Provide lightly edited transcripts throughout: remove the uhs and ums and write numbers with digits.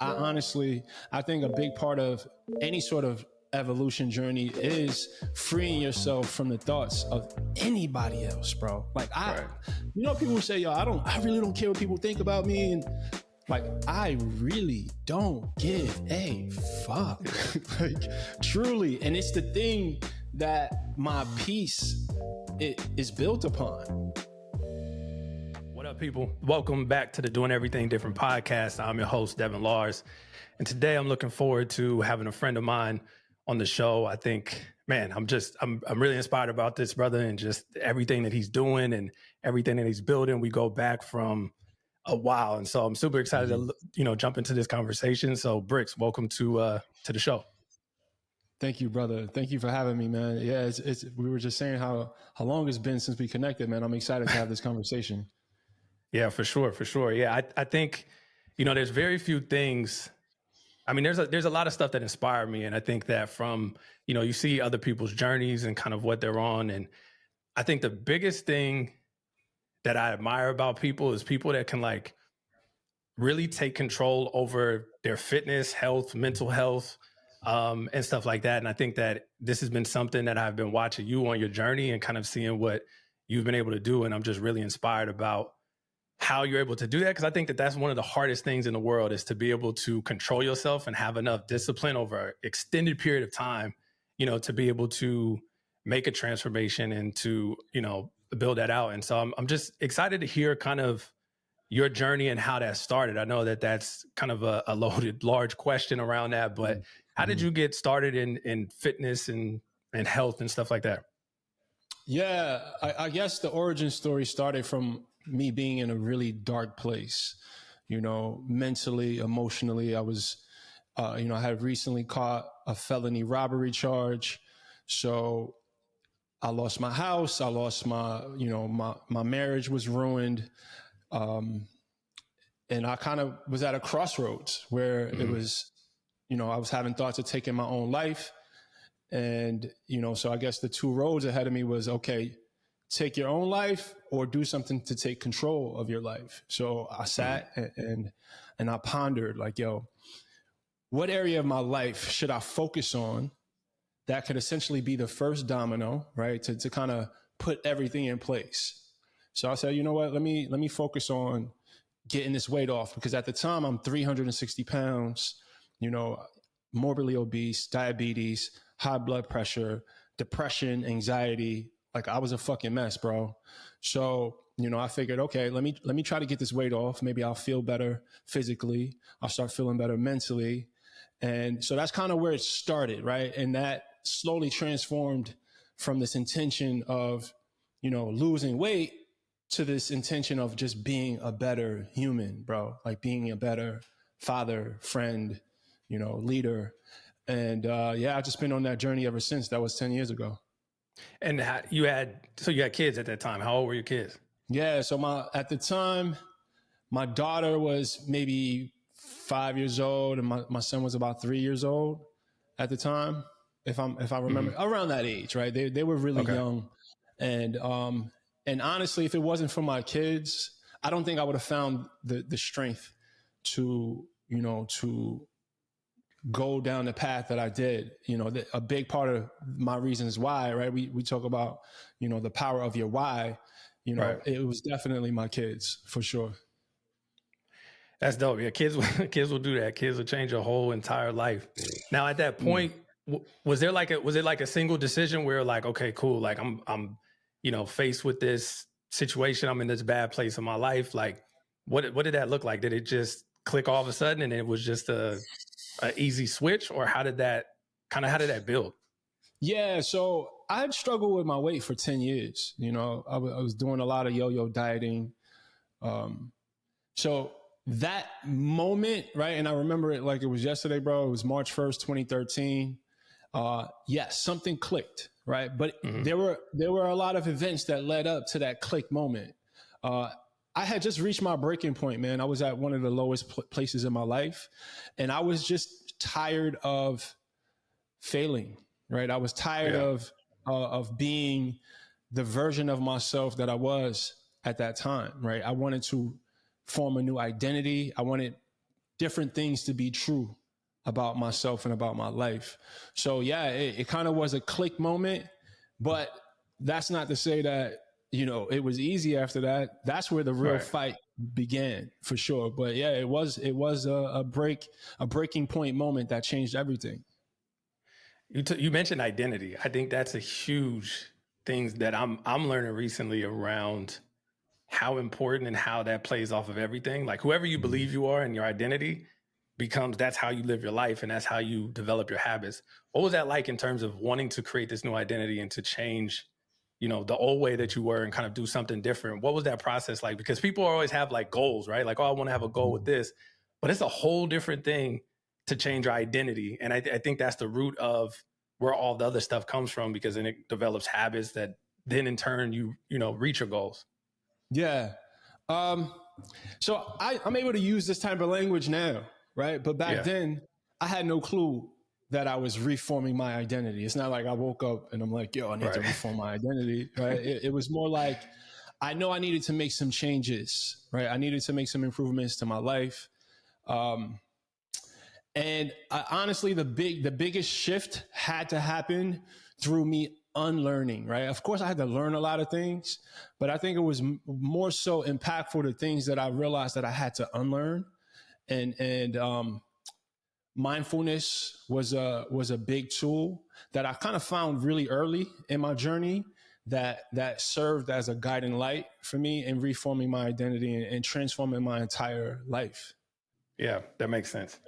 I think a big part of any sort of evolution journey is freeing yourself from the thoughts of anybody else, bro. Right. People say, yo, I really don't care what people think about me. And like, I really don't give a fuck. Like, truly. And it's the thing that my peace is built upon. What up, people? Welcome back to the Doing Everything Different podcast. I'm your host, Devin Lars. And today I'm looking forward to having a friend of mine on the show. I think, man, I'm really inspired about this brother and just everything that he's doing and everything that he's building. We go back from a while. And so I'm super excited to, jump into this conversation. So Brix, welcome to the show. Thank you, brother. Thank you for having me, man. Yeah, we were just saying how long it's been since we connected, man. I'm excited to have this conversation. Yeah, for sure. Yeah, I think, there's very few things. I mean, there's a lot of stuff that inspired me. And I think that from, you see other people's journeys and kind of what they're on. And I think the biggest thing that I admire about people is people that can like really take control over their fitness, health, mental health, and stuff like that. And I think that this has been something that I've been watching you on your journey and kind of seeing what you've been able to do. And I'm just really inspired about how you're able to do that. Because I think that that's one of the hardest things in the world is to be able to control yourself and have enough discipline over an extended period of time, to be able to make a transformation and to, build that out. And so I'm just excited to hear kind of your journey and how that started. I know that that's kind of a loaded, large question around that, but how did you get started in fitness and health and stuff like that? Yeah, I guess the origin story started from me being in a really dark place, mentally, emotionally. I was, I had recently caught a felony robbery charge. So I lost my house. I lost my marriage was ruined. And I kind of was at a crossroads where it was, I was having thoughts of taking my own life. And, so I guess the two roads ahead of me was, okay, take your own life or do something to take control of your life. So I sat and I pondered like, yo, what area of my life should I focus on that could essentially be the first domino, right? To kind of put everything in place. So I said, you know what, let me focus on getting this weight off, because at the time I'm 360 pounds, morbidly obese, diabetes, high blood pressure, depression, anxiety. Like I was a fucking mess, bro. So, I figured, okay, let me try to get this weight off. Maybe I'll feel better physically. I'll start feeling better mentally. And so that's kind of where it started, right? And that slowly transformed from this intention of, losing weight to this intention of just being a better human, bro. Like being a better father, friend, leader. And I've just been on that journey ever since. That was 10 years ago. And you had kids at that time. How old were your kids? Yeah. So at the time, my daughter was maybe 5 years old and my son was about 3 years old at the time. If I remember around that age, right? They were really young. And honestly, if it wasn't for my kids, I don't think I would have found the strength to go down the path that I did. A big part of my reasons why, right? We talk about, the power of your why, right. It was definitely my kids for sure. That's dope. Yeah. Kids will do that. Kids will change your whole entire life. Now at that point, was it like a single decision where like, okay, cool. Like I'm, faced with this situation. I'm in this bad place in my life. Like what did that look like? Did it just click all of a sudden and it was just a easy switch, or how did that build? Yeah. So I had struggled with my weight for 10 years. I was doing a lot of yo-yo dieting. So that moment, right. And I remember it like it was yesterday, bro. It was March 1st, 2013. Yes, something clicked, right. But there were a lot of events that led up to that click moment. I had just reached my breaking point, man. I was at one of the lowest places in my life, and I was just tired of failing, right? I was tired of being the version of myself that I was at that time, right? I wanted to form a new identity. I wanted different things to be true about myself and about my life. So yeah, it kind of was a click moment, but that's not to say that, you know, it was easy after that. That's where the real Right. fight began for sure. But yeah, it was a breaking point moment that changed everything. You mentioned identity. I think that's a huge thing that I'm learning recently around how important and how that plays off of everything. Like whoever you believe you are and your identity becomes, that's how you live your life and that's how you develop your habits. What was that like in terms of wanting to create this new identity and to change, you know, the old way that you were and kind of do something different? What was that process like? Because people always have like goals, right? Like, oh, I want to have a goal with this, but it's a whole different thing to change your identity. And I think that's the root of where all the other stuff comes from, because then it develops habits that then in turn you know reach your goals. Yeah. Um, so I'm able to use this type of language now, right? But back Yeah. then, I had no clue that I was reforming my identity. It's not like I woke up and I'm like, yo, I need to Right. reform my identity, right? It was more like, I know I needed to make some changes, right? I needed to make some improvements to my life. Um, and honestly, the biggest shift had to happen through me unlearning, right? Of course, I had to learn a lot of things, but I think it was more so impactful to things that I realized that I had to unlearn. And mindfulness was a big tool that I kind of found really early in my journey that served as a guiding light for me in reforming my identity and transforming my entire life. Yeah, that makes sense.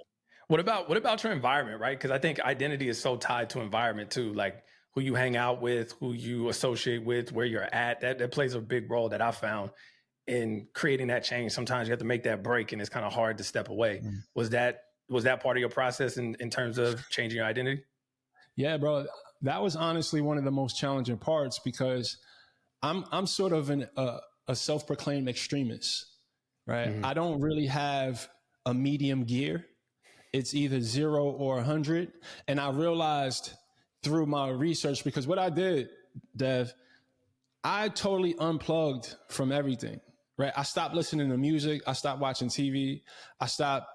What about your environment, right? Because I think identity is so tied to environment too, like who you hang out with, who you associate with, where you're at. That plays a big role that I found in creating that change. Sometimes you have to make that break, and it's kind of hard to step away. Mm. Was that part of your process in terms of changing your identity? Yeah, bro, that was honestly one of the most challenging parts because I'm sort of a self-proclaimed extremist, right? Mm-hmm. I don't really have a medium gear. It's either 0 or 100. And I realized through my research, because what I did, Dev, I totally unplugged from everything, right? I stopped listening to music. I stopped watching TV. I stopped,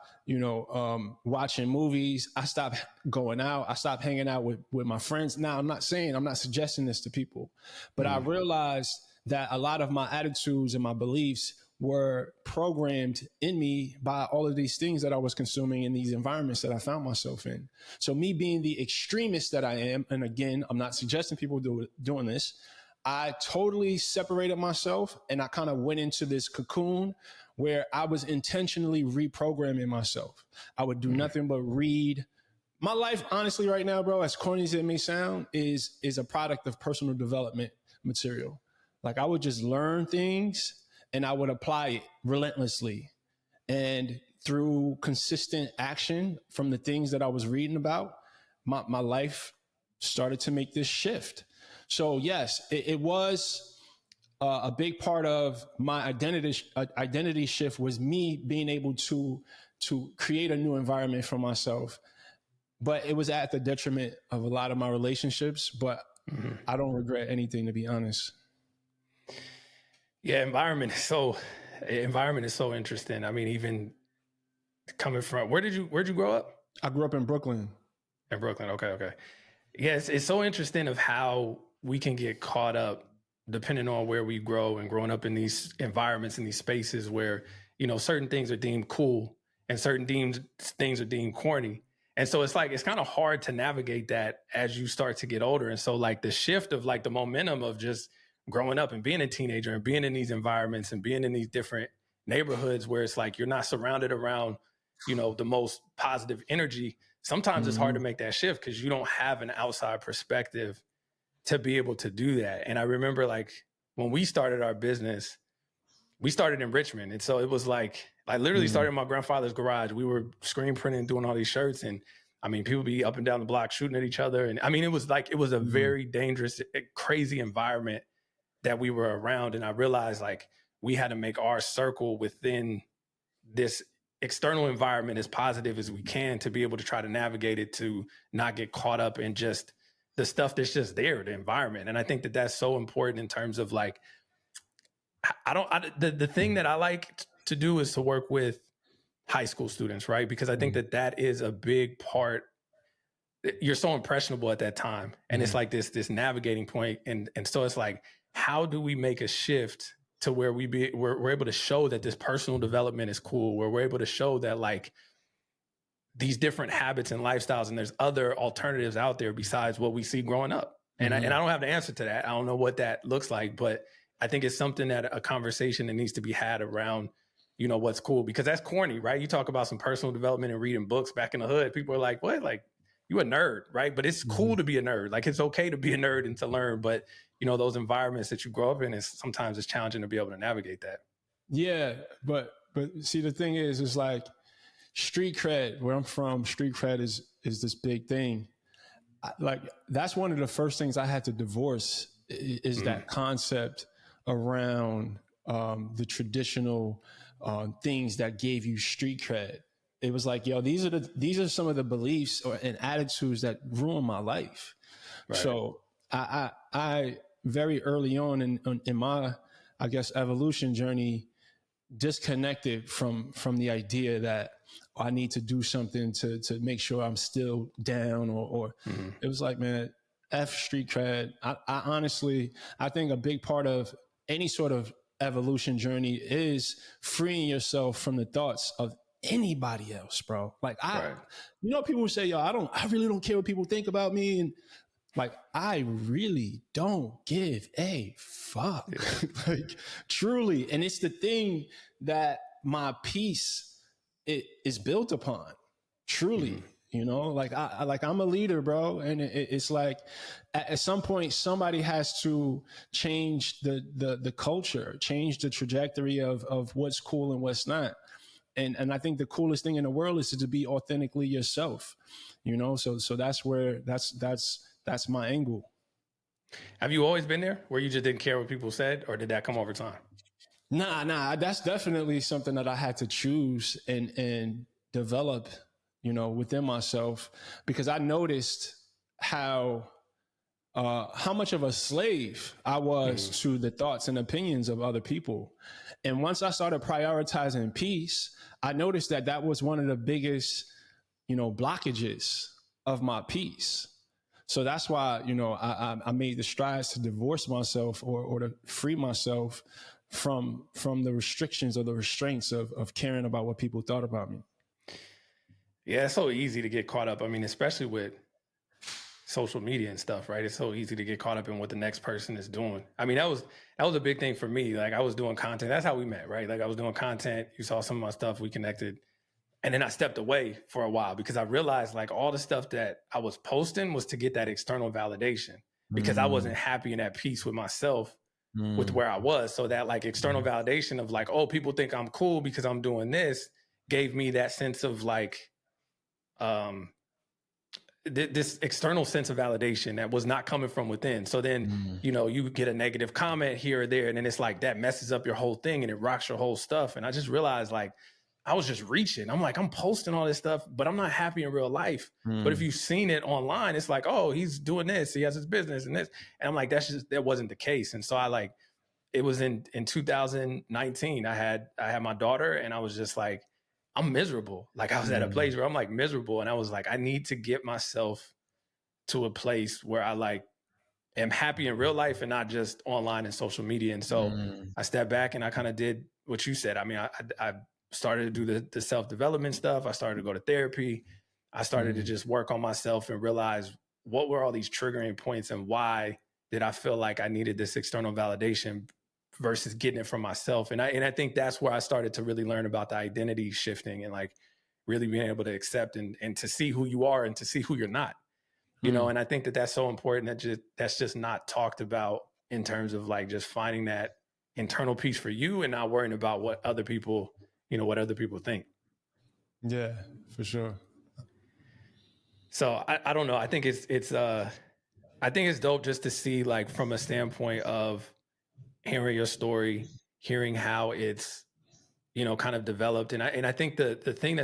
watching movies. I stopped going out. I stopped hanging out with my friends. Now, I'm not suggesting this to people, but I Mm-hmm. realized that a lot of my attitudes and my beliefs were programmed in me by all of these things that I was consuming in these environments that I found myself in. So me being the extremist that I am, and again, I'm not suggesting people doing this, I totally separated myself and I kind of went into this cocoon where I was intentionally reprogramming myself. I would do nothing but read. My life, honestly, right now, bro, as corny as it may sound, is a product of personal development material. Like I would just learn things and I would apply it relentlessly. And through consistent action from the things that I was reading about, my life started to make this shift. So yes, it was a big part of my identity shift was me being able to create a new environment for myself. But it was at the detriment of a lot of my relationships. But Mm-hmm. I don't regret anything, to be honest. Yeah, environment is so interesting. I mean, even coming from where'd you grow up? I grew up in Brooklyn. In Brooklyn. Okay, okay. Yeah, it's so interesting of how we can get caught up depending on where we grow and growing up in these environments, in these spaces where, you know, certain things are deemed cool and things are deemed corny. And so it's like, it's kind of hard to navigate that as you start to get older. And so like the shift of like the momentum of just growing up and being a teenager and being in these environments and being in these different neighborhoods where it's like you're not surrounded around, you know, the most positive energy. Sometimes it's hard to Mm-hmm. make that shift because you don't have an outside perspective to be able to do that. And I remember like when we started our business, we started in Richmond. And so it was like, I literally started in my grandfather's garage. We were screen printing, doing all these shirts. And I mean, people be up and down the block shooting at each other. And I mean, it was a Mm-hmm. very dangerous, crazy environment that we were around. And I realized like we had to make our circle within this external environment as positive as we can to be able to try to navigate it, to not get caught up in just the stuff that's just there, the environment. And I think that that's so important in terms of like, the thing that I like to do is to work with high school students, right? Because I think that is a big part. You're so impressionable at that time. And it's like this navigating point. And so it's like, how do we make a shift to where we're able to show that this personal development is cool, where we're able to show that like these different habits and lifestyles, and there's other alternatives out there besides what we see growing up. And I don't have the answer to that. I don't know what that looks like, but I think it's something that a conversation that needs to be had around, you know, what's cool, because that's corny, right? You talk about some personal development and reading books back in the hood. People are like, what? Like, you a nerd, right? But it's cool to be a nerd. Like, it's okay to be a nerd and to learn, but you know, those environments that you grow up in, sometimes it's challenging to be able to navigate that. Yeah, but see, the thing is like street cred. Where I'm from, street cred is this big thing. Like, that's one of the first things I had to divorce is that concept around the traditional things that gave you street cred. It was like, yo, these are some of the beliefs and attitudes that ruined my life. Right. So I very early on in my, I guess, evolution journey, disconnected from the idea that I need to do something to make sure I'm still down or it was like, man, F street cred. I honestly, I think a big part of any sort of evolution journey is freeing yourself from the thoughts of anybody else, bro. Like you know, people say, yo, I really don't care what people think about me. And like, I really don't give a fuck. Like, truly. And it's the thing that my peace is built upon. Truly. You know, like I'm a leader, bro. And it's like at some point somebody has to change the culture, change the trajectory of what's cool and what's not. And I think the coolest thing in the world is to be authentically yourself, you know? So that's where that's my angle. Have you always been there where you just didn't care what people said, or did that come over time? Nah, that's definitely something that I had to choose and develop, you know, within myself, because I noticed how much of a slave I was to the thoughts and opinions of other people. And once I started prioritizing peace, I noticed that was one of the biggest, you know, blockages of my peace. So that's why, you know, I made the strides to divorce myself or to free myself from the restrictions or the restraints of caring about what people thought about me. Yeah, it's so easy to get caught up. I mean, especially with social media and stuff, right? It's so easy to get caught up in what the next person is doing. I mean, that was a big thing for me. Like, I was doing content. That's how we met, right? Like, I was doing content. You saw some of my stuff. We connected. And then I stepped away for a while because I realized like all the stuff that I was posting was to get that external validation because I wasn't happy and at peace with myself with where I was. So that like external validation of like, oh, people think I'm cool because I'm doing this gave me that sense of like, this external sense of validation that was not coming from within. So then, you know, you get a negative comment here or there, and then it's like that messes up your whole thing and it rocks your whole stuff. And I just realized like, I was just reaching. I'm like, I'm posting all this stuff, but I'm not happy in real life. But if you've seen it online, it's like, oh, he's doing this. He has his business and this. And I'm like, that wasn't the case. And so it was in 2019, I had my daughter and I was just like, I'm miserable. Like, I was at a place where I'm like miserable. And I was like, I need to get myself to a place where I like am happy in real life and not just online and social media. And so I stepped back and I kind of did what you said. I mean, I started to do the self-development stuff. I started to go to therapy. I started to just work on myself and realize what were all these triggering points and why did I feel like I needed this external validation versus getting it from myself. And I think that's where I started to really learn about the identity shifting and like really being able to accept and to see who you are and to see who you're not, you know? And I think that's so important that's just not talked about in terms of like just finding that internal peace for you and not worrying about what other people think. Yeah, for sure. So I don't know. I think it's dope just to see like from a standpoint of hearing your story, hearing how it's, you know, kind of developed. And I think the thing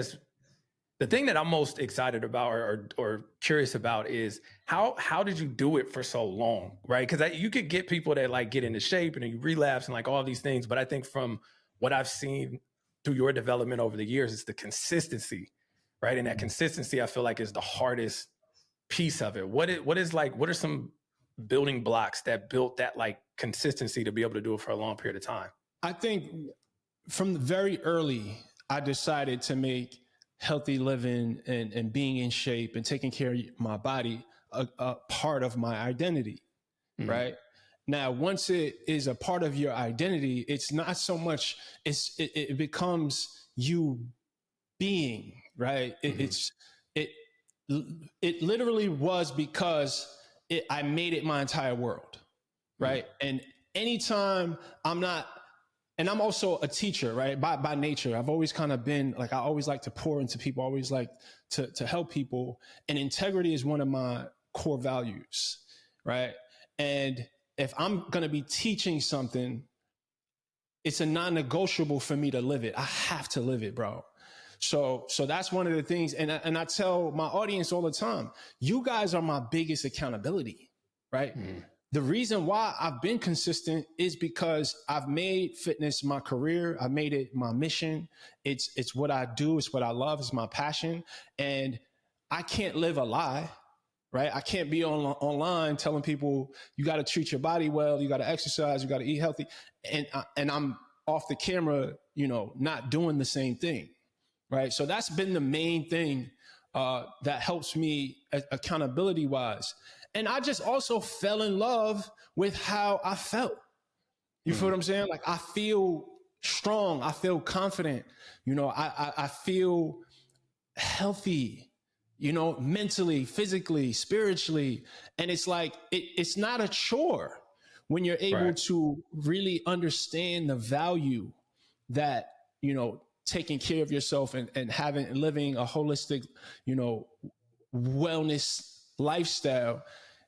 that I'm most excited about or curious about is how did you do it for so long, right? Because you could get people that like get into shape and you relapse and like all these things. But I think from what I've seen through your development over the years, it's the consistency, right? And that consistency, I feel like, is the hardest piece of it. What are some building blocks that built that like consistency to be able to do it for a long period of time? I think from very early, I decided to make healthy living and being in shape and taking care of my body a part of my identity, right? Now, once it is a part of your identity, it's not so much, it becomes you being, right? It literally was because I made it my entire world, right? And anytime I'm not, and I'm also a teacher, right? By nature, I've always kind of been like, I always like to pour into people, I always like to help people. And integrity is one of my core values, right? And if I'm going to be teaching something, it's a non-negotiable for me to live it. I have to live it, bro. So that's one of the things. And I tell my audience all the time, you guys are my biggest accountability, right? The reason why I've been consistent is because I've made fitness my career. I made it my mission. It's what I do. It's what I love. It's my passion. And I can't live a lie, right? I can't be online telling people you got to treat your body well. You got to exercise. You got to eat healthy. And I'm off the camera, not doing the same thing, right? So that's been the main thing that helps me accountability wise. And I just also fell in love with how I felt. You feel what I'm saying? Like I feel strong. I feel confident. I feel healthy, mentally, physically, spiritually. And it's like, it's not a chore when you're able to really understand the value that, taking care of yourself and living a holistic, wellness lifestyle.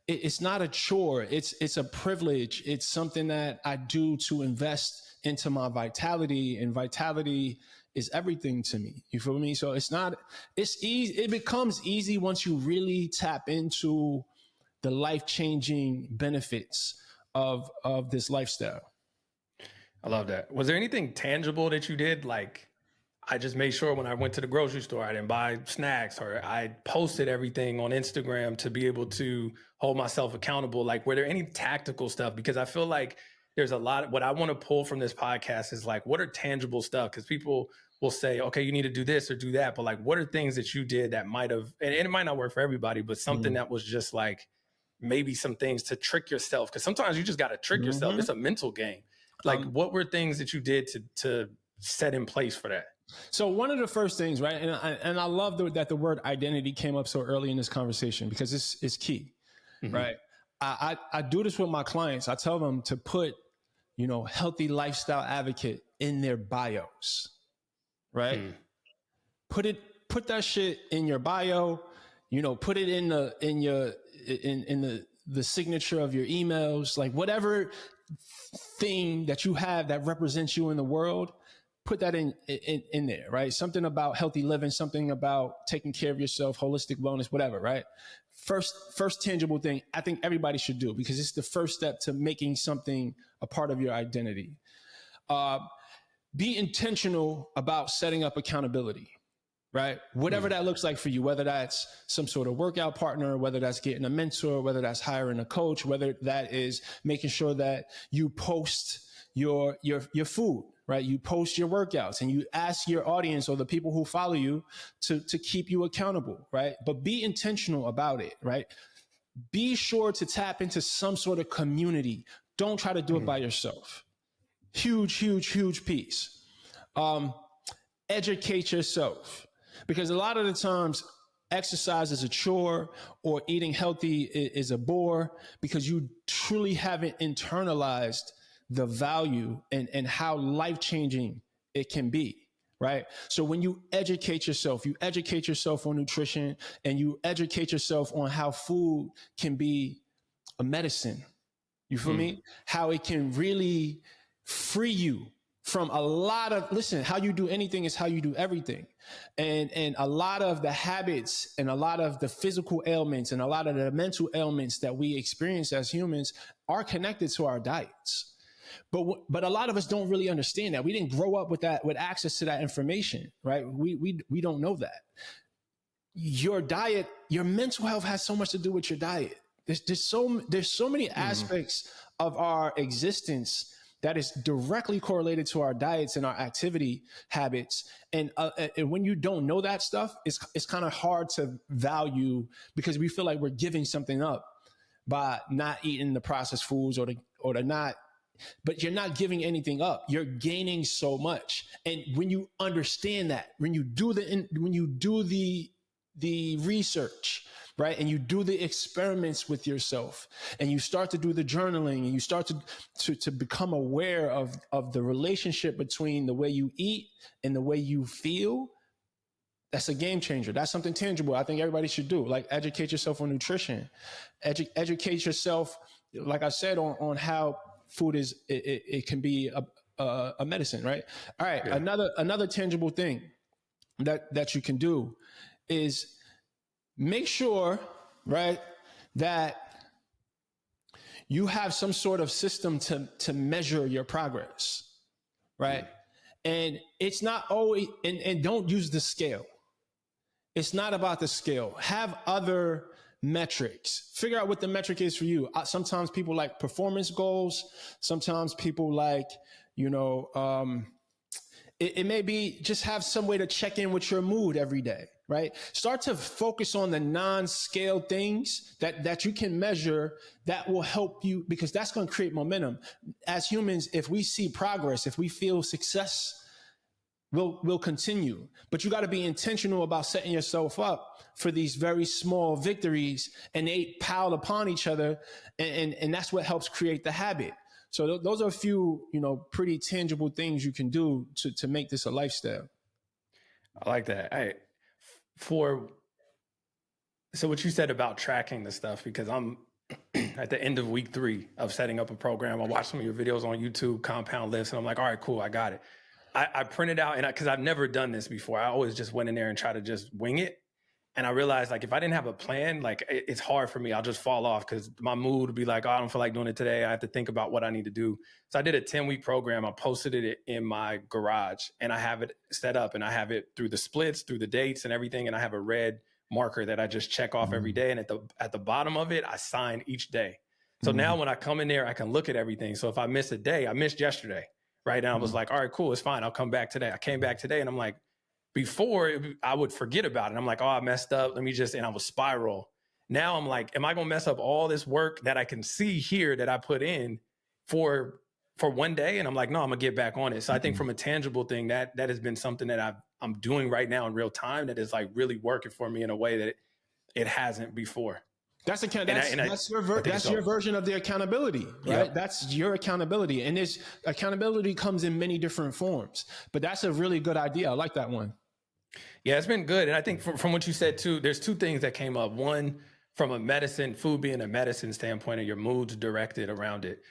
It's not a chore. It's a privilege. It's something that I do to invest into my vitality, and vitality is everything to me. You feel me? So it's easy. It becomes easy once you really tap into the life-changing benefits of this lifestyle. I love that. Was there anything tangible that you did? Like, I just made sure when I went to the grocery store, I didn't buy snacks, or I posted everything on Instagram to be able to hold myself accountable. Like, were there any tactical stuff? Because I feel like there's a lot, what I want to pull from this podcast is like, what are tangible stuff? Because people will say, okay, you need to do this or do that. But like, what are things that you did that might have, and it might not work for everybody, but something that was just like, maybe some things to trick yourself? Because sometimes you just got to trick yourself. It's a mental game. Like, what were things that you did to set in place for that? So one of the first things, right, and I love that the word identity came up so early in this conversation, because it's key, right? I do this with my clients. I tell them to put, healthy lifestyle advocate in their bios, right? Put that shit in your bio, put it in the signature of your emails, like whatever thing that you have that represents you in the world. Put that in there, right? Something about healthy living, something about taking care of yourself, holistic wellness, whatever, right? First tangible thing I think everybody should do, because it's the first step to making something a part of your identity. Be intentional about setting up accountability, right? Whatever that looks like for you, whether that's some sort of workout partner, whether that's getting a mentor, whether that's hiring a coach, whether that is making sure that you post your food, right? You post your workouts and you ask your audience or the people who follow you to keep you accountable, right? But be intentional about it, right? Be sure to tap into some sort of community. Don't try to do it by yourself. Huge piece. Educate yourself, because a lot of the times exercise is a chore or eating healthy is a bore, because you truly haven't internalized the value and how life-changing it can be, right? So when you educate yourself on nutrition, and you educate yourself on how food can be a medicine, you feel me? How it can really free you from a lot of, listen, how you do anything is how you do everything. And a lot of the habits and a lot of the physical ailments and a lot of the mental ailments that we experience as humans are connected to our diets. But a lot of us don't really understand that. We didn't grow up with that, with access to that information, right? We don't know that. Your diet, your mental health has so much to do with your diet. There's so many aspects of our existence that is directly correlated to our diets and our activity habits. And when you don't know that stuff, it's kind of hard to value, because we feel like we're giving something up by not eating the processed foods or the not. But you're not giving anything up. You're gaining so much. And when you understand that, when you do the research, right, and you do the experiments with yourself, and you start to do the journaling, and you start to become aware of the relationship between the way you eat and the way you feel, that's a game changer. That's something tangible I think everybody should do. Like, educate yourself on nutrition, educate yourself, like I said, on how food it can be a medicine, right? All right. Yeah. Another tangible thing that you can do is make sure, right, that you have some sort of system to measure your progress, right? And it's not always, and don't use the scale. It's not about the scale. Have other metrics. Figure out what the metric is for you. Sometimes people like performance goals. Sometimes people like, it may be just have some way to check in with your mood every day, right? Start to focus on the non-scale things that you can measure that will help you, because that's going to create momentum. As humans, if we see progress, if we feel success, we'll continue. But you got to be intentional about setting yourself up for these very small victories, and they pile upon each other, and that's what helps create the habit. So those are a few, pretty tangible things you can do to make this a lifestyle. I like that. So what you said about tracking the stuff, because I'm at the end of week 3 of setting up a program. I watched some of your videos on YouTube, compound lifts, and I'm like, all right, cool, I got it. I printed out, and because I've never done this before, I always just went in there and try to just wing it. And I realized, like, if I didn't have a plan, like, it's hard for me. I'll just fall off because my mood would be like, oh, I don't feel like doing it today. I have to think about what I need to do. So I did a 10-week program. I posted it in my garage, and I have it set up, and I have it through the splits, through the dates and everything. And I have a red marker that I just check off every day. And at the bottom of it, I sign each day. So now when I come in there, I can look at everything. So if I miss a day, I missed yesterday, right? And I was like, all right, cool, it's fine. I'll come back today. I came back today, and I'm like, before I would forget about it. I'm like, oh, I messed up. And I would spiral. Now I'm like, am I going to mess up all this work that I can see here that I put in for one day? And I'm like, no, I'm gonna get back on it. So I think from a tangible thing, that has been something that I'm doing right now in real time that is like really working for me in a way that it hasn't before. That's your version of the accountability, right? Yep. That's your accountability. And accountability comes in many different forms, but that's a really good idea. I like that one. Yeah, it's been good. And I think from what you said too, there's 2 things that came up. One, from a food being a medicine standpoint, and your mood's directed around it.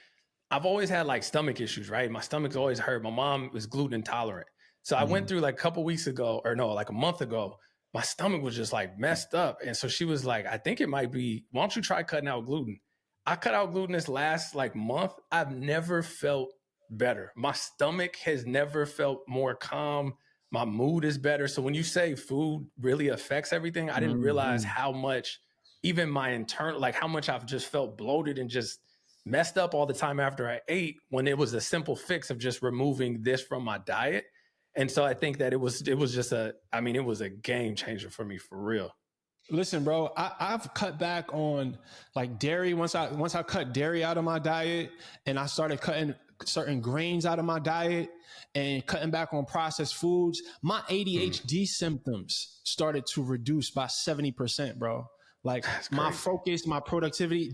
I've always had like stomach issues, right? My stomach's always hurt. My mom was gluten intolerant. So I went through like a couple weeks ago, or no, like a month ago, my stomach was just like messed up. And so she was like, I think it might be, why don't you try cutting out gluten? I cut out gluten this last like month. I've never felt better. My stomach has never felt more calm. My mood is better. So when you say food really affects everything, I didn't realize how much, even my internal, like how much I've just felt bloated and just messed up all the time after I ate, when it was a simple fix of just removing this from my diet. And so I think that it was just it was a game changer for me, for real. Listen, bro, I've cut back on like dairy. Once I cut dairy out of my diet, and I started cutting certain grains out of my diet and cutting back on processed foods, my ADHD symptoms started to reduce by 70%, bro. Like my focus, my productivity,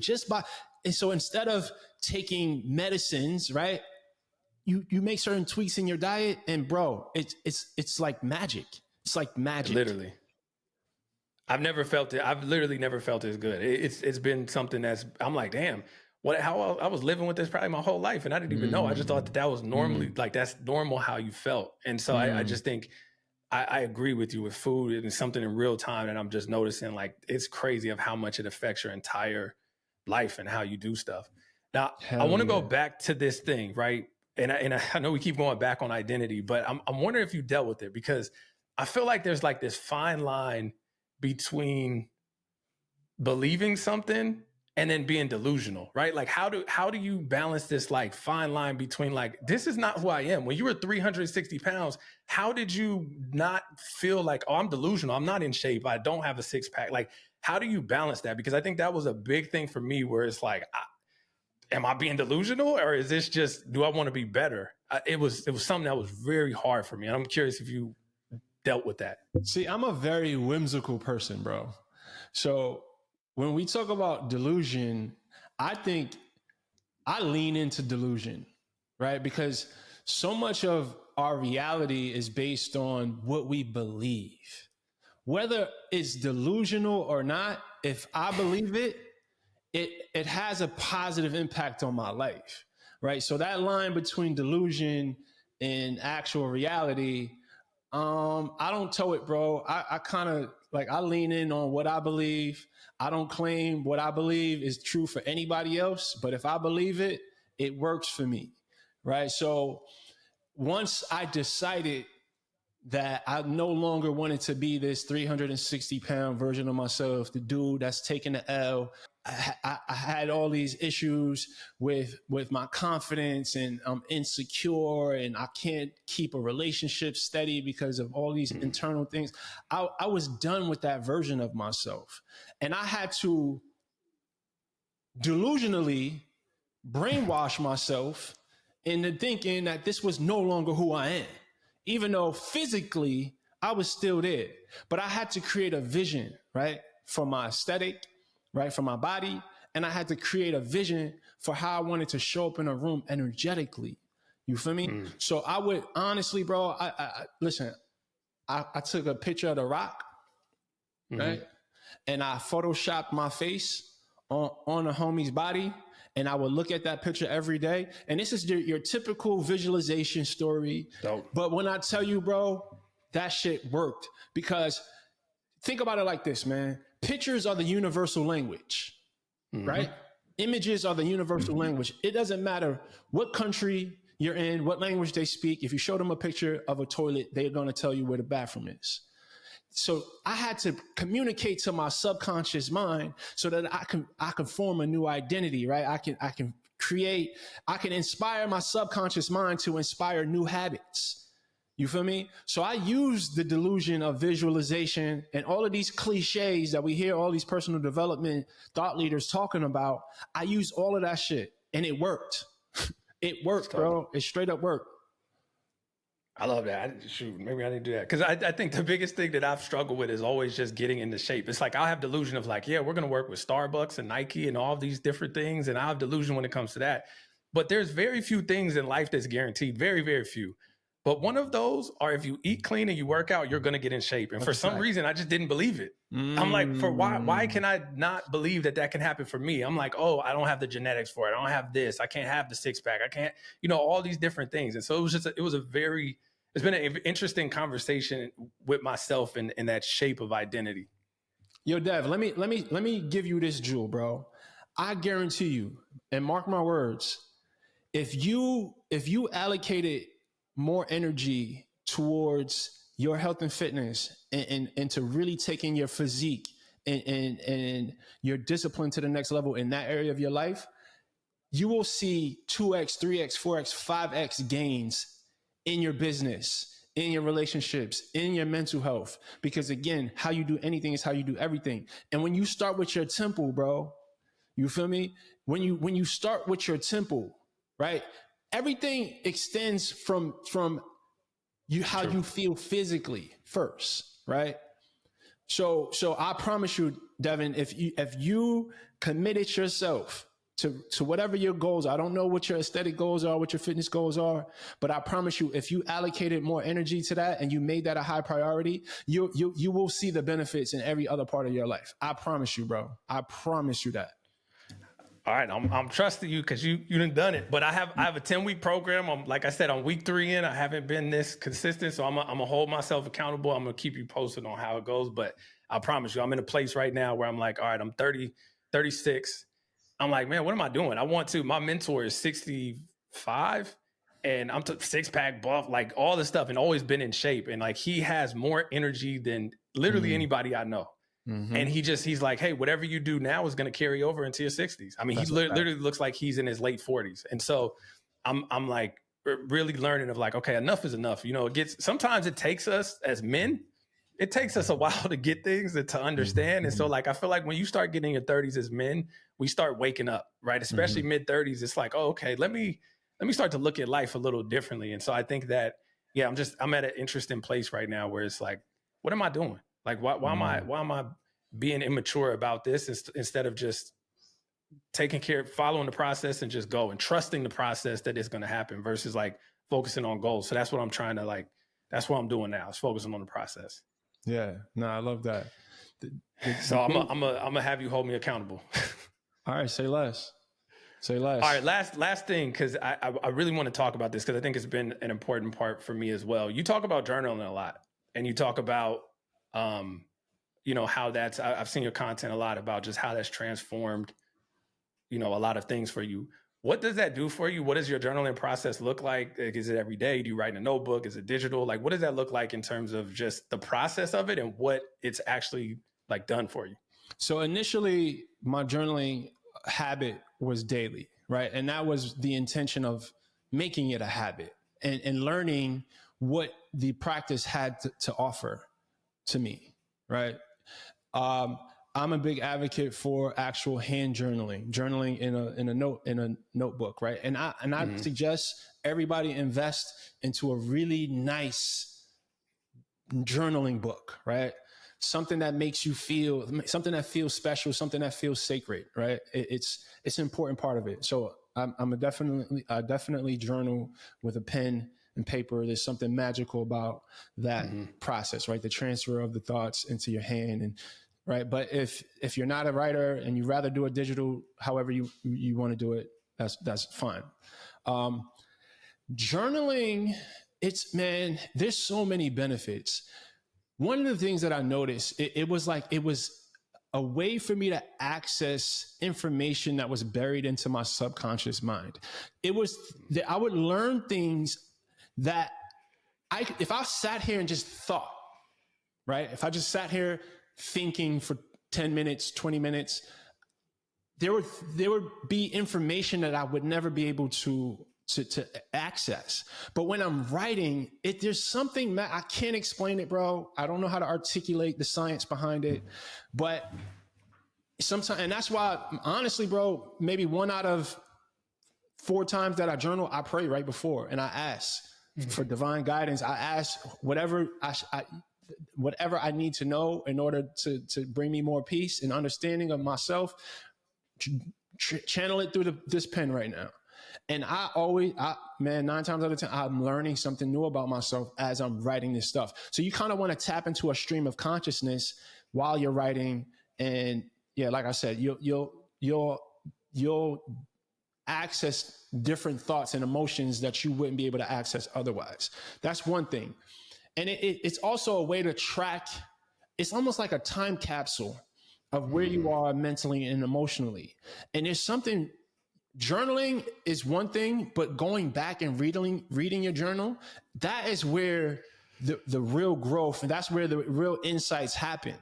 and so instead of taking medicines, right, you make certain tweaks in your diet, and bro, it's like magic. It's like magic. Literally. I've never felt it. I've literally never felt as good. It's been something I'm like, damn, how I was living with this probably my whole life, and I didn't even know. I just thought that was normally like, that's normal how you felt. And so I just think I agree with you with food. It's something in real time that I'm just noticing, like, it's crazy of how much it affects your entire life and how you do stuff. Now, I Hell want to go yeah. back to this thing, right? And I know we keep going back on identity, but I'm wondering if you dealt with it, because I feel like there's like this fine line between believing something and then being delusional, right? Like how do you balance this like fine line between like, this is not who I am? When you were 360 pounds, how did you not feel like, oh, I'm delusional, I'm not in shape, I don't have a six pack? Like, how do you balance that? Because I think that was a big thing for me, where it's like, am I being delusional, or is this just, do I want to be better? It was something that was very hard for me. And I'm curious if you dealt with that. See, I'm a very whimsical person, bro. So when we talk about delusion, I think I lean into delusion, right? Because so much of our reality is based on what we believe. Whether it's delusional or not, if I believe it, it has a positive impact on my life, right? So that line between delusion and actual reality, I don't toe it, bro. I kind of like, I lean in on what I believe. I don't claim what I believe is true for anybody else, but if I believe it, it works for me, right? So once I decided that I no longer wanted to be this 360-pound version of myself, the dude that's taking the L. I had all these issues with my confidence, and I'm insecure, and I can't keep a relationship steady because of all these internal things. I was done with that version of myself, and I had to delusionally brainwash myself into thinking that this was no longer who I am, even though physically I was still there. But I had to create a vision, right, for my aesthetic, right, for my body. And I had to create a vision for how I wanted to show up in a room energetically. You feel me? So I would honestly, bro, listen, I took a picture of The Rock, right? And I photoshopped my face on a homie's body. And I would look at that picture every day. And this is your typical visualization story. Dope. But when I tell you, bro, that shit worked. Because think about it like this, man. Pictures are the universal language, right? Images are the universal language. It doesn't matter what country you're in, what language they speak. If you show them a picture of a toilet, they're going to tell you where the bathroom is. So I had to communicate to my subconscious mind so that I can form a new identity, right? I can inspire my subconscious mind to inspire new habits. You feel me? So I use the delusion of visualization and all of these cliches that we hear all these personal development thought leaders talking about. I use all of that shit, and it worked. It worked, bro. It straight up worked. I love that. Shoot, maybe I didn't do that. Because I think the biggest thing that I've struggled with is always just getting into shape. It's like I'll have delusion of like, yeah, we're going to work with Starbucks and Nike and all these different things. And I have delusion when it comes to that. But there's very few things in life that's guaranteed. Very, very few. But one of those are, if you eat clean and you work out, you're going to get in shape. And for some reason, I just didn't believe it. I'm like, why can I not believe that can happen for me? I'm like, oh, I don't have the genetics for it. I don't have this. I can't have the six pack. I can't, all these different things. And so it's been an interesting conversation with myself in that shape of identity. Yo, Dev, let me give you this jewel, bro. I guarantee you, and mark my words, if you allocated more energy towards your health and fitness, and to really taking your physique and your discipline to the next level in that area of your life, you will see 2x, 3x, 4x, 5x gains in your business, in your relationships, in your mental health. Because again, how you do anything is how you do everything. And when you start with your temple, bro, you feel me? When you start with your temple, right? Everything extends from you, how you feel physically first, right? So I promise you, Devin, if you committed yourself to whatever your goals are, I don't know what your aesthetic goals are, what your fitness goals are, but I promise you, if you allocated more energy to that and you made that a high priority, you will see the benefits in every other part of your life. I promise you, bro. I promise you that. All right, I'm trusting you because you done it. But I have a 10-week program. I'm, like I said, on week 3 in. I haven't been this consistent, so I'm gonna hold myself accountable. I'm gonna keep you posted on how it goes. But I promise you, I'm in a place right now where I'm like, all right, I'm 30, 36. I'm like, man, what am I doing? My mentor is 65 and I'm six pack buff, like all this stuff, and always been in shape. And like, he has more energy than literally anybody I know. And he's like, hey, whatever you do now is going to carry over into your 60s. I mean, he literally looks like he's in his late 40s. And so I'm like really learning of like, okay, enough is enough. You know, sometimes it takes us as men, it takes us a while to get things and to understand. And so like, I feel like when you start getting your 30s as men, we start waking up, right? Especially mid 30s. It's like, oh, okay, let me start to look at life a little differently. And so I think that, yeah, I'm at an interesting place right now where it's like, what am I doing? Like, why am I being immature about this instead of just taking care, following the process and just go and trusting the process that it's going to happen versus like focusing on goals. So that's what I'm trying to like, that's what I'm doing now, is focusing on the process. Yeah, no, I love that. So I'm gonna have you hold me accountable. All right, say less. Say less. All right, last thing, because I really want to talk about this because I think it's been an important part for me as well. You talk about journaling a lot, and you talk about, you know, how that's, I've seen your content a lot about just how that's transformed, you know, a lot of things for you. What does that do for you? What does your journaling process look like? Is it every day? Do you write in a notebook? Is it digital? Like, what does that look like in terms of just the process of it and what it's actually like done for you? So initially, my journaling habit was daily, right? And that was the intention of making it a habit and learning what the practice had to offer to me, right? I'm a big advocate for actual hand journaling in a notebook, right? And I suggest everybody invest into a really nice journaling book, right? Something that makes you feel, something that feels special, something that feels sacred, right? It's an important part of it. So I definitely journal with a pen and paper. There's something magical about that process, right? The transfer of the thoughts into your hand, and right. But if you're not a writer and you rather do it digital, however you want to do it, that's fine. Journaling, there's so many benefits. One of the things that I noticed, it was a way for me to access information that was buried into my subconscious mind. It was that I would learn things that if I sat here and just thought, right? If I just sat here thinking for 10 minutes, 20 minutes, there would be information that I would never be able to access. But when I'm writing, there's something I can't explain it, bro. I don't know how to articulate the science behind it, but sometimes, and that's why, honestly, bro, maybe 1 out of 4 times that I journal, I pray right before and I ask for divine guidance. I ask whatever I need to know in order to bring me more peace and understanding of myself. Channel it through this pen right now. And I always, 9 times out of 10, I'm learning something new about myself as I'm writing this stuff. So you kind of want to tap into a stream of consciousness while you're writing. And yeah, like I said, you'll access different thoughts and emotions that you wouldn't be able to access otherwise. That's one thing. And it's also a way to track. It's almost like a time capsule of where you are mentally and emotionally. And there's something, journaling is one thing, but going back and reading your journal, that is where the real growth, and that's where the real insights happen,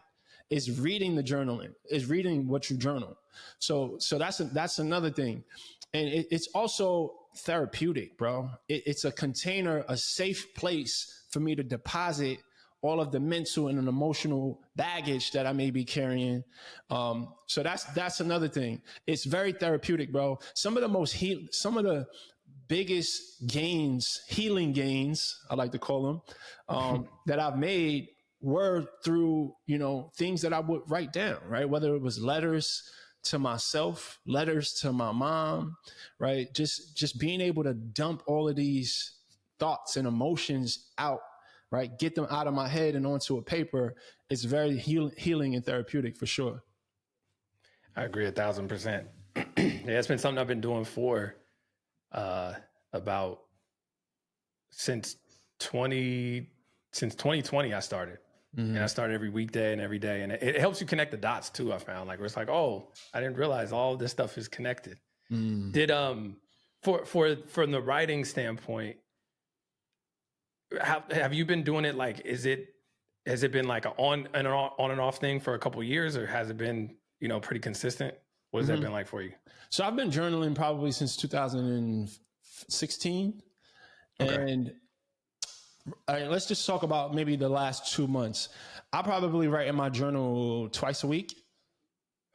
is reading the journaling, is reading what you journal. So that's another thing. And it's also therapeutic, bro. It's a container, a safe place for me to deposit all of the mental and emotional baggage that I may be carrying. So that's another thing. It's very therapeutic, bro. Some of the biggest gains, healing gains, I like to call them, that I've made were through, things that I would write down, right? Whether it was letters to myself, letters to my mom, right? Just being able to dump all of these thoughts and emotions out, right? Get them out of my head and onto a paper. It's very healing and therapeutic for sure. I agree 1,000%. Yeah, it's been something I've been doing for about since 2020 I started. And I start every weekday and every day. And it helps you connect the dots too, I found. Like, where it's like, oh, I didn't realize all this stuff is connected. Did, from the writing standpoint, have you been doing it? Like, has it been like an on and off thing for a couple of years, or has it been, pretty consistent? What has that been like for you? So I've been journaling probably since 2016. Okay. And let's just talk about maybe the last 2 months. I probably write in my journal twice a week.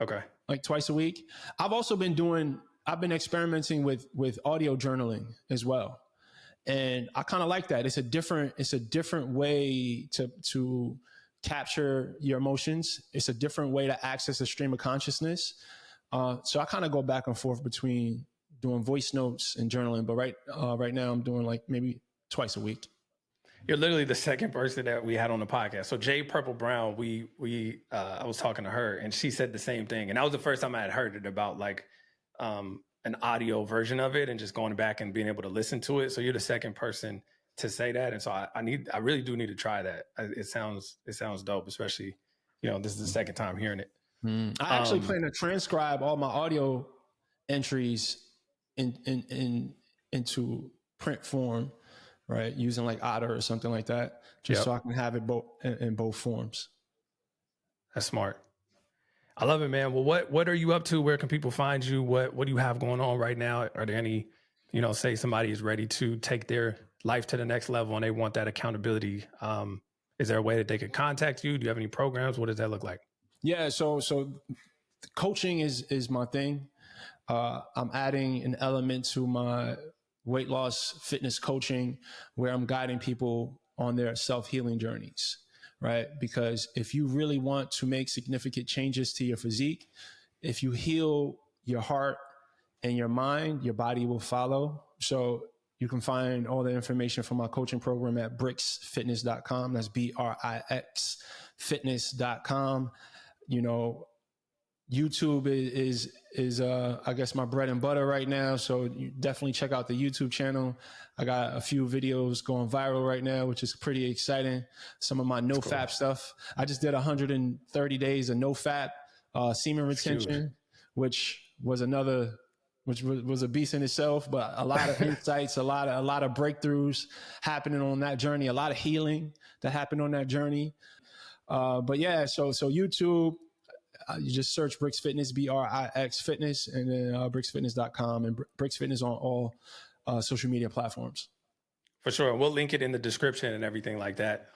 Okay. Like twice a week. I've been experimenting with audio journaling as well. And I kind of like that. It's a different way to capture your emotions. It's a different way to access a stream of consciousness. So I kind of go back and forth between doing voice notes and journaling. But right now I'm doing like maybe twice a week. You're literally the second person that we had on the podcast. So Jay Purple Brown, I was talking to her and she said the same thing. And that was the first time I had heard it about like an audio version of it and just going back and being able to listen to it. So you're the second person to say that. And so I really do need to try that. It sounds dope, especially, this is the second time hearing it. I actually plan to transcribe all my audio entries into print form, right? Using like Otter or something like that, just so I can have it in both forms. That's smart. I love it, man. Well, what are you up to? Where can people find you? What do you have going on right now? Are there any, say somebody is ready to take their life to the next level and they want that accountability? Is there a way that they can contact you? Do you have any programs? What does that look like? Yeah. So coaching is my thing. I'm adding an element to my weight loss fitness coaching where I'm guiding people on their self-healing journeys, right? Because if you really want to make significant changes to your physique, if you heal your heart and your mind, your body will follow. So you can find all the information from my coaching program at brixfitness.com. That's BRIX fitness.com. YouTube is I guess my bread and butter right now. So you definitely check out the YouTube channel. I got a few videos going viral right now, which is pretty exciting. Some of my no fap stuff. I just did 130 days of no fap semen retention, which was was a beast in itself, but a lot of insights, a lot of breakthroughs happening on that journey, a lot of healing that happened on that journey. But yeah, so YouTube, you just search Brix Fitness, BRIX Fitness, and then brixfitness.com and Brix Fitness on all social media platforms. For sure. We'll link it in the description and everything like that.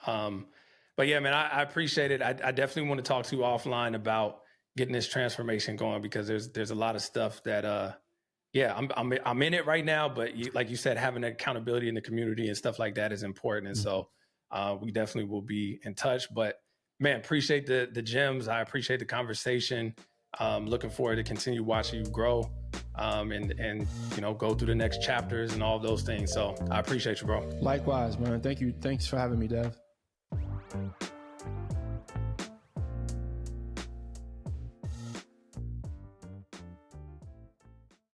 But yeah, man, I appreciate it. I definitely want to talk to you offline about getting this transformation going, because there's a lot of stuff that, I'm in it right now, but like you said, having accountability in the community and stuff like that is important. And so we definitely will be in touch. But man, appreciate the gems. I appreciate the conversation. Looking forward to continue watching you grow and go through the next chapters and all those things. So I appreciate you, bro. Likewise, man. Thank you. Thanks for having me, Dev.